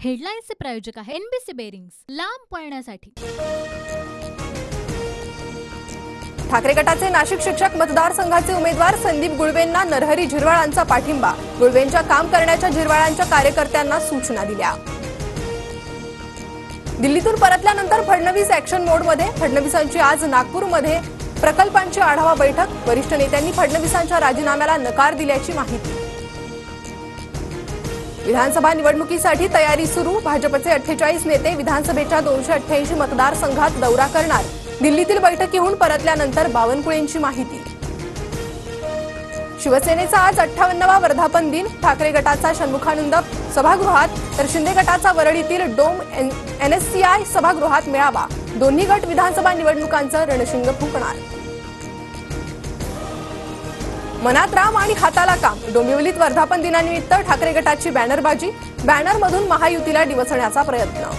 हेडलाईन्सचे प्रायोजक आहे NBC bearings, लांब पळण्यासाठी। ठाकरे गटाचे नाशिक शिक्षक मतदारसंघाचे उमेदवार संदीप गुळवेंना नरहरी झिरवाळांचा पाठिंबा। गुळवेंच्या काम करण्याच्या झिरवाळांच्या कार्यकर्त्यांना सूचना दिल्या। दिल्लीतून परतल्यानंतर फडणवीस ॲक्शन मोडमध्ये। फडणवीसांची आज नागपूरमध्ये प्रकल्पांची आढावा बैठक। वरिष्ठ नेत्यांनी फडणवीसांच्या राजीनाम्याला नकार दिल्याची माहिती। विधानसभा निवडणुकीसाठी तयारी सुरू। भाजपचे 48 नेते विधानसभेच्या 288 मतदारसंघात दौरा करणार। दिल्लीतील बैठकीहून परतल्यानंतर बावनकुळेंची माहिती। शिवसेनेचा आज 58वा वर्धापन दिन। ठाकरे गटाचा षण्मुखानंद सभागृहात तर शिंदे गटाचा वरळीतील डोम एनएससीआय सभागृहात मेळावा। दोन्ही गट विधानसभा निवडणुकांचं रणशिंग फुंकणार। मनात राम आणि हाताला काम। डोंबिवलीत वर्धापन दिनानिमित्त ठाकरे गटाची बॅनरबाजी। बॅनरमधून महायुतीला डिवचण्याचा प्रयत्न।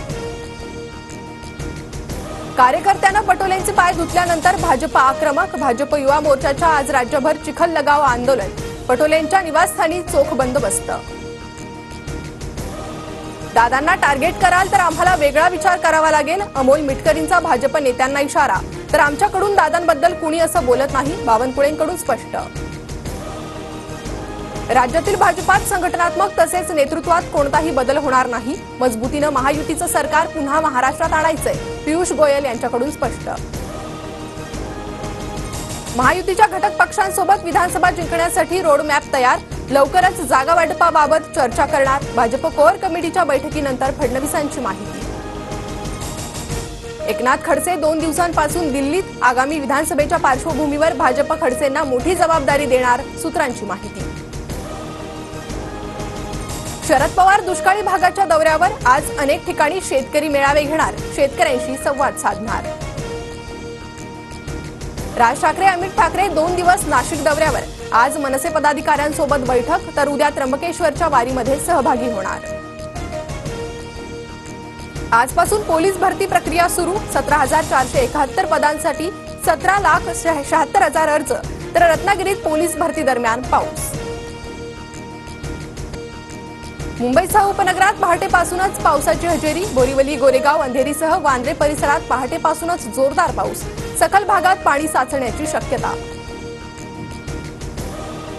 कार्यकर्त्यांना पटोलेंचे पाय धुतल्यानंतर भाजप आक्रमक। भाजप युवा मोर्चाच्या आज राज्यभर चिखल लगाव आंदोलन। पटोलेंच्या निवासस्थानी चोख बंदोबस्त। दादांना टार्गेट कराल तर आम्हाला वेगळा विचार करावा लागेल। अमोल मिटकरींचा भाजप नेत्यांना इशारा। तर आमच्याकडून दादांबद्दल कुणी असं बोलत नाही, बावनकुळेंकडून स्पष्ट। राज्यातील भाजपात संघटनात्मक तसेच नेतृत्वात कोणताही बदल होणार नाही। मजबूतीनं महायुतीचं सरकार पुन्हा महाराष्ट्रात आणायचंय, पियुष गोयल यांच्याकडून स्पष्ट। महायुतीच्या घटक पक्षांसोबत विधानसभा जिंकण्यासाठी रोडमॅप तयार। लवकरच जागा वाटपाबाबत चर्चा करणार। भाजप कोअर कमिटीच्या बैठकीनंतर फडणवीसांची माहिती। एकनाथ खडसे 2 दिवसांपासून दिल्लीत। आगामी विधानसभेच्या पार्श्वभूमीवर भाजप खडसेंना मोठी जबाबदारी देणार, सूत्रांची माहिती। शरद पवार दुष्काळी भागाच्या दौऱ्यावर। आज अनेक ठिकाणी शेतकरी मेळावे घेणार, शेतकऱ्यांशी संवाद साधणार। राज ठाकरे अमित ठाकरे 2 दिवस नाशिक दौऱ्यावर। आज मनसे पदाधिकाऱ्यांसोबत बैठक, तर उद्या त्र्यंबकेश्वरच्या वारीमध्ये सहभागी होणार। आजपासून पोलीस भरती प्रक्रिया सुरू। 17,471 पदांसाठी 17,76,000 अर्ज। तर रत्नागिरीत पोलीस भरती दरम्यान पाऊस। मुंबईसह उपनगरात पहाटेपासूनच पावसाची हजेरी। बोरिवली, गोरेगाव, अंधेरीसह वांद्रे परिसरात पहाटेपासूनच जोरदार पाऊस। सखल भागात पाणी साचण्याची शक्यता।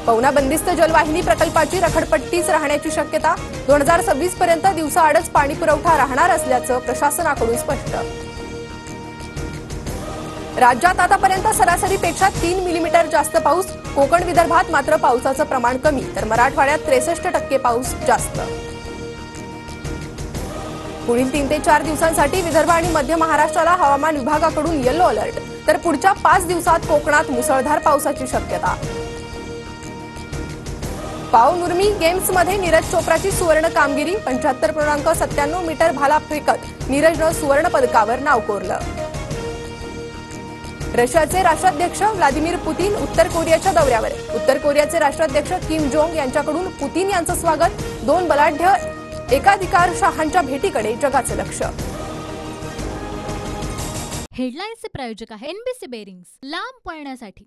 पवना बंदिस्त जलवाहिनी प्रकल्पाची रखडपट्टीच राहण्याची शक्यता। 2026 पर्यंत दिवसाआडच पाणी पुरवठा राहणार असल्याचं प्रशासनाकडून स्पष्ट। राज्यात आतापर्यंत सरासरीपेक्षा 3 मिलीमीटर जास्त पाऊस। कोकण विदर्भात मात्र पावसाचं प्रमाण कमी, तर मराठवाड्यात 63% पाऊस जास्त। पुढील 3 ते 4 दिवसांसाठी विदर्भ आणि मध्य महाराष्ट्राला हवामान विभागाकडून येलो अलर्ट। तर पुढच्या 5 दिवसात कोकणात मुसळधार पावसाची शक्यता। पाव नुर्मी गेम्समध्ये नीरज चोप्राची सुवर्ण कामगिरी। 75.97 मीटर भाला फेकत नीरजनं सुवर्ण पदकावर नाव कोरलं। रशियाचे राष्ट्राध्यक्ष व्लादिमीर पुतीन उत्तर कोरियाच्या दौऱ्यावर। उत्तर कोरियाचे राष्ट्राध्यक्ष किम जोंग यांच्याकडून पुतीन यांचं स्वागत। 2 बलाढ्य एकाधिकारशाहांच्या भेटीकडे जगाचं लक्ष। हेडलाईन्सचे प्रायोजक आहे एनबीसी बेरिंग्स, लांब पळण्यासाठी।